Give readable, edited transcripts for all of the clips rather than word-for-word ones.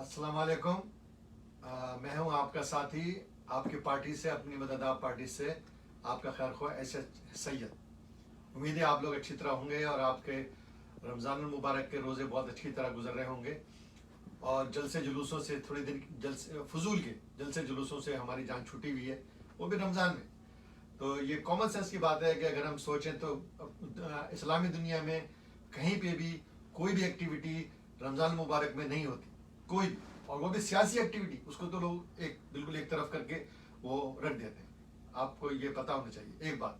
अस्सलाम वालेकुम। मैं हूं आपका साथी, आपकी पार्टी से, अपनी मददाब पार्टी से, आपका खैर ख्वाह एच सैयद। उम्मीद है आप लोग अच्छी तरह होंगे और आपके रमज़ान मुबारक के रोज़े बहुत अच्छी तरह गुजर रहे होंगे और जलसे जुलूसों से थोड़ी दिन फजूल के जलसे जुलूसों से हमारी जान छूटी हुई है, वो भी रमज़ान में। तो ये कॉमन सेंस की बात है कि अगर हम सोचें तो इस्लामी दुनिया में कहीं पे भी कोई भी एक्टिविटी रमज़ान मुबारक में नहीं होती, कोई भी, और वो भी सियासी एक्टिविटी, उसको तो लोग बिल्कुल एक तरफ करके वो रख देते हैं। आपको ये पता होना चाहिए एक बात।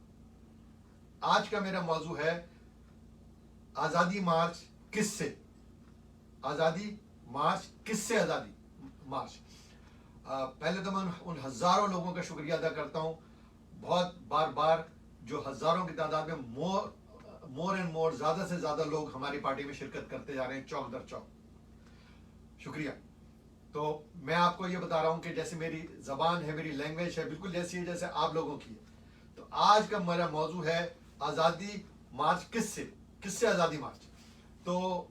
आज का मेरा मौजू है आज़ादी मार्च किससे। आज़ादी मार्च किससे आज़ादी मार्च। पहले तो मैं उन हज़ारों लोगों का शुक्रिया अदा करता हूँ, बहुत बार जो हज़ारों की तादाद में मोर एंड मोर, ज़्यादा से ज़्यादा लोग हमारी पार्टी में शिरकत करते जा रहे हैं, चौक दर चौक। शुक्रिया। तो मैं आपको ये बता रहा हूँ कि जैसे मेरी ज़बान है, मेरी लैंग्वेज है, बिल्कुल जैसी है जैसे आप लोगों की है। तो आज का मेरा मौजू है आज़ादी मार्च किससे आज़ादी मार्च। तो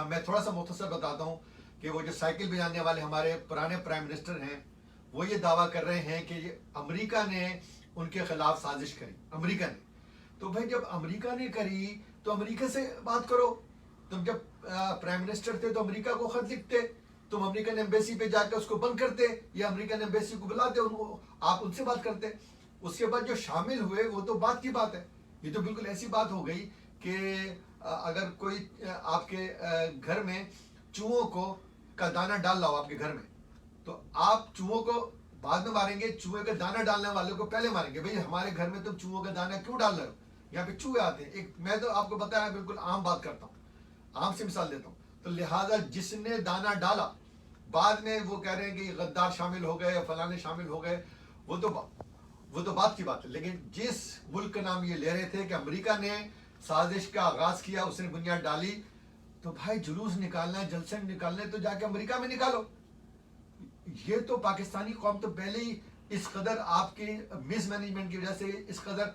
मैं थोड़ा सा मुख्तसर बताता हूँ कि वो जो साइकिल बजाने वाले हमारे पुराने प्राइम मिनिस्टर हैं, वो ये दावा कर रहे हैं कि ये अमेरिका ने उनके खिलाफ साजिश करी। अमेरिका ने, तो भाई जब अमेरिका ने करी तो अमेरिका से बात करो। तुम जब प्राइम मिनिस्टर थे तो अमेरिका को खत लिखते, तुम अमेरिकन एम्बेसी पे जाकर उसको बंद करते या अमेरिकन एम्बेसी को बुलाते, उनको आप उनसे बात करते। उसके बाद जो शामिल हुए वो तो बात की बात है। ये तो बिल्कुल ऐसी बात हो गई कि अगर कोई आपके घर में चूहों का दाना डाल रहा हो आपके घर में, तो आप चूहों को बाद में मारेंगे, चूहे का दाना डालने वाले को पहले मारेंगे। भाई हमारे घर में तुम चूहों का दाना क्यों डाल रहे हो, यहाँ पे चूहे आते हैं। मैं तो आपको बताया बिल्कुल आम बात करता हूँ, आम से मिसाल देता हूँ। तो लिहाजा जिसने दाना डाला, बाद में वो कह रहे हैं कि गद्दार शामिल हो गए, फलाने शामिल हो गए, वो तो बात की बात है। लेकिन जिस मुल्क का नाम ये ले रहे थे कि अमेरिका ने साजिश का आगाज किया, उसने बुनियाद डाली, तो भाई जुलूस निकालना है, जलसे निकालने तो जाके अमेरिका में निकालो। ये तो पाकिस्तानी कौम तो पहले ही इस कदर आपके मिसमैनेजमेंट की वजह से इस कदर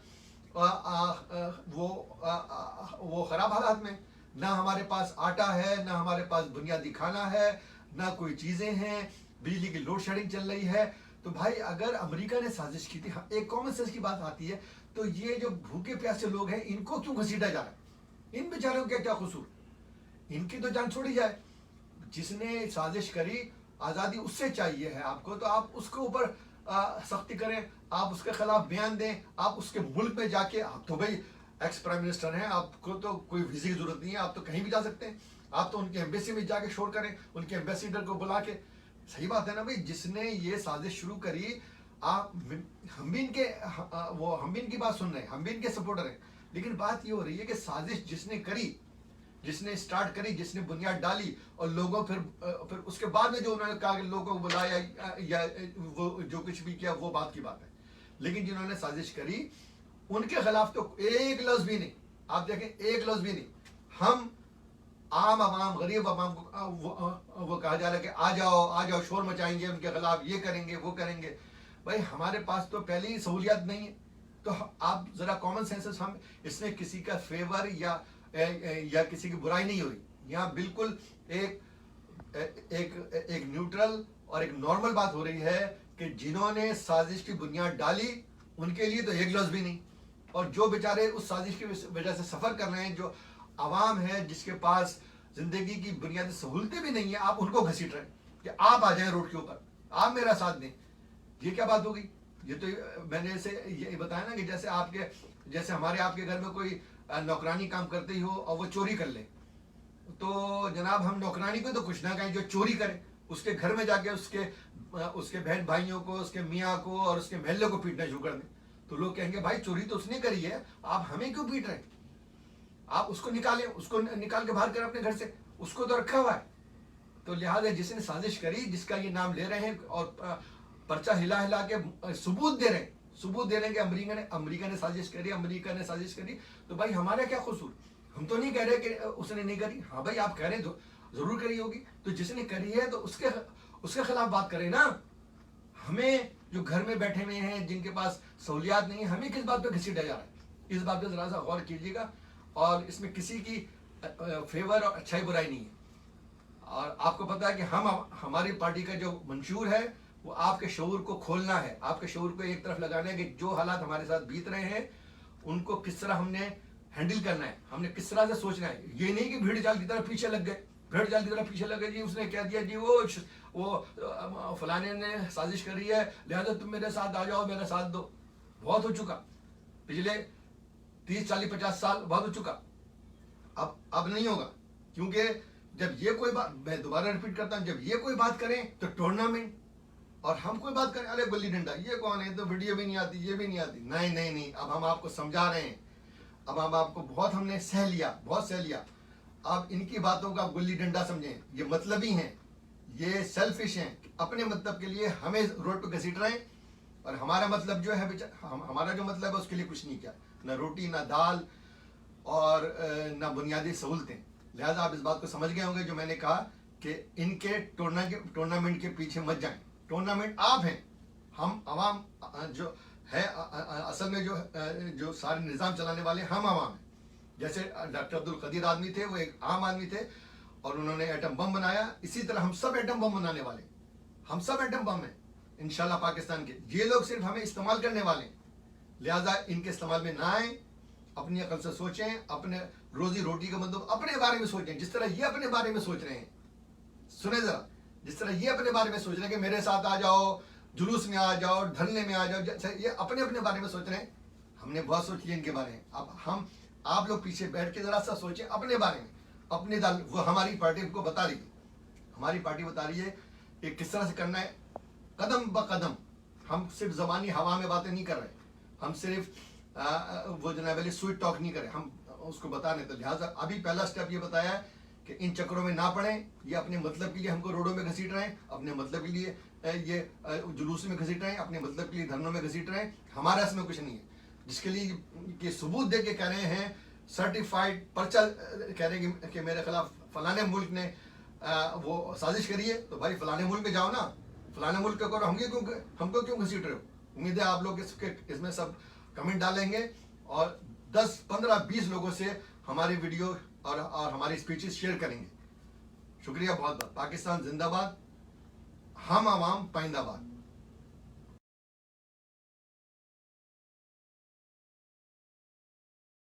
वो खराब हालात में, ना हमारे पास आटा है, ना हमारे पास बुनियादी खाना है, ना कोई चीजें हैं, बिजली की लोड शेडिंग चल रही है। तो भाई अगर अमेरिका ने साजिश की थी, एक कॉमन सेंस की बात आती है, तो ये जो भूखे प्यासे लोग हैं इनको क्यों घसीटा जा रहा है? इन बेचारों का क्या कसूर? इनकी तो जान छोड़ी जाए। जिसने साजिश करी, आज़ादी उससे चाहिए है आपको, तो आप उसके ऊपर सख्ती करें, आप उसके खिलाफ बयान दें, आप उसके मुल्क में जाके, आप तो भाई एक्स प्राइम मिनिस्टर हैं, आपको तो कोई वीज़े की जरूरत नहीं है, आप तो कहीं भी जा सकते हैं। आप तो उनके एम्बेसी में जाके शोर करें, उनके एम्बेसडर को बुला के। सही बात है ना भाई, जिसने ये साजिश शुरू करी, आप हम भी इनकी बात सुन रहे हैं, हम भी इनके सपोर्टर हैं। लेकिन बात ये हो रही है कि साजिश जिसने करी, जिसने स्टार्ट करी, जिसने बुनियाद डाली, और लोगों फिर उसके बाद में जो उन्होंने कहा कि लोगों को बुलाया या वो जो कुछ भी किया, वो बात की बात है। लेकिन जिन्होंने साजिश करी उनके खिलाफ तो एक लफ्ज भी नहीं। आप देखें, एक लफ्ज भी नहीं। हम आम आवाम, गरीब आवाम को वो कहा जा रहा है कि आ जाओ, शोर मचाएंगे उनके खिलाफ, ये करेंगे वो करेंगे। भाई हमारे पास तो पहले ही सहूलियात नहीं है। तो आप जरा कॉमन सेंस, हम इसमें किसी का फेवर या किसी की बुराई नहीं हो रही। यहाँ बिल्कुल एक न्यूट्रल और एक नॉर्मल बात हो रही है कि जिन्होंने साजिश की बुनियाद डाली उनके लिए तो एक लफ्ज भी नहीं, और जो बेचारे उस साजिश की वजह से सफर कर रहे हैं, जो आवाम है जिसके पास जिंदगी की बुनियादी सहूलतें भी नहीं है, आप उनको घसीट रहे हैं कि आप आ जाएं रोड के ऊपर, आप मेरा साथ दें। ये क्या बात होगी? ये तो मैंने ये बताया ना कि जैसे हमारे आपके घर में कोई नौकरानी काम करते ही हो और वो चोरी कर ले, तो जनाब हम नौकरानी को तो कुछ ना कहें, जो चोरी करे उसके घर में जाके उसके बहन भाइयों को, उसके मियाँ को और उसके महल्ले को पीटना शुरू कर दें। तो लोग कहेंगे भाई चोरी तो उसने करी है, आप हमें क्यों पीट रहे हैं? आप उसको निकालें, उसको निकाल के बाहर करें अपने घर से, उसको तो रखा हुआ है। तो लिहाजा जिसने साजिश करी, जिसका ये नाम ले रहे हैं और पर्चा हिला हिला के सबूत दे रहे हैं कि अमेरिका ने साजिश करी, तो भाई हमारा क्या कसूर? हम तो नहीं कह रहे कि उसने नहीं करी। हाँ भाई आप कह रहे हैं जरूर करी होगी, तो जिसने करी है तो उसके खिलाफ बात करें ना। हमें जो घर में बैठे हुए हैं, जिनके पास सहूलियात नहीं है, हमें किस बात पे घसीटा जा रहा है? इस बात पे जरा सा गौर कीजिएगा। और इसमें किसी की फेवर और अच्छाई बुराई नहीं है। और आपको पता है कि हमारी पार्टी का जो मंशूर है वो आपके शऊर को खोलना है, आपके शऊर को एक तरफ लगाना है कि जो हालात हमारे साथ बीत रहे हैं उनको किस तरह हमने हैंडल करना है, हमने किस तरह से सोचना है। ये नहीं कि भीड़ चाल की तरह पीछे लग गए, भीड़ चाल की तरह पीछे लग गए, जी उसने कह दिया जी वो फलाने ने साजिश करी है लिहाजा तुम मेरे साथ आ जाओ, मेरा साथ दो। बहुत हो चुका, पिछले 30 40 50 साल बहुत हो चुका। अब नहीं होगा, क्योंकि जब ये कोई बात, मैं दोबारा रिपीट करता हूं, जब ये कोई बात करें तो टूर्नामेंट, और हम कोई बात करें अरे गुल्ली डंडा ये कौन है, तो वीडियो भी नहीं आती, ये भी नहीं आती। नहीं नहीं नहीं, अब हम आपको समझा रहे हैं, अब हम आपको बहुत हमने सह लिया, बहुत सह लिया। अब इनकी बातों का गुल्ली डंडा समझें, ये मतलबी हैं, ये सेल्फिश हैं, अपने मतलब के लिए हमें रोड पे घसीट रहे हैं। और हमारा मतलब जो है हमारा जो मतलब है उसके लिए कुछ नहीं किया, ना रोटी ना दाल और ना बुनियादी सहूलतें। लिहाजा आप इस बात को समझ गए होंगे जो मैंने कहा कि इनके टूर्नामेंट के पीछे मत जाएं। टूर्नामेंट आप हैं, हम आवाम जो है असल में जो सारे निज़ाम चलाने वाले हम आवाम हैं। जैसे डॉक्टर अब्दुल कदीर आदमी थे, वो एक आम आदमी थे और उन्होंने एटम बम बनाया, इसी तरह हम सब एटम बम बनाने वाले, हम सब एटम बम हैं इंशाल्लाह पाकिस्तान के। ये लोग सिर्फ हमें इस्तेमाल करने वाले हैं, लिहाजा इनके इस्तेमाल में ना आए, अपनी अकल से सोचें, अपने रोजी रोटी का मतलब अपने बारे में सोचें, जिस तरह ये अपने बारे में सोच रहे हैं। सुने जरा, जिस तरह ये अपने बारे में सोच रहे हैं कि मेरे साथ आ जाओ, जुलूस में आ जाओ, धरने में आ जाओ, ये अपने अपने बारे में सोच रहे हैं। हमने बहुत सोच लिया इनके बारे में। अब आप लोग पीछे बैठ के जरा सा सोचें अपने बारे में, अपने दल, वो हमारी पार्टी को बता रही है, हमारी पार्टी बता रही है कि किस तरह से करना है कदम ब कदम। हम सिर्फ जबानी हवा में बातें नहीं कर रहे, हम सिर्फ वो जनाब वाली स्वीट टॉक नहीं करे, हम उसको बता रहे। तो लिहाजा अभी पहला स्टेप ये बताया है कि इन चक्करों में ना पड़े। ये अपने मतलब के लिए हमको रोडों में घसीट रहे हैं, अपने मतलब के लिए ये जुलूस में घसीट रहे हैं, अपने मतलब के लिए धरनों में घसीट रहे हैं। हमारा इसमें कुछ नहीं है, जिसके लिए ये सबूत दे के कह रहे हैं, सर्टिफाइड पर्चा कह रहे हैं कि मेरे खिलाफ फलाने मुल्क ने वो साजिश करी है। तो भाई फलाने मुल्क में जाओ ना, फलाने मुल्क के करो, हमको क्यों घसीट रहे हो। उम्मीद है आप लोग इसमें सब कमेंट डालेंगे और 10 15 20 लोगों से हमारी वीडियो और हमारी स्पीचेस शेयर करेंगे। शुक्रिया बहुत बहुत। पाकिस्तान जिंदाबाद, हम आवाम पाइंदाबाद।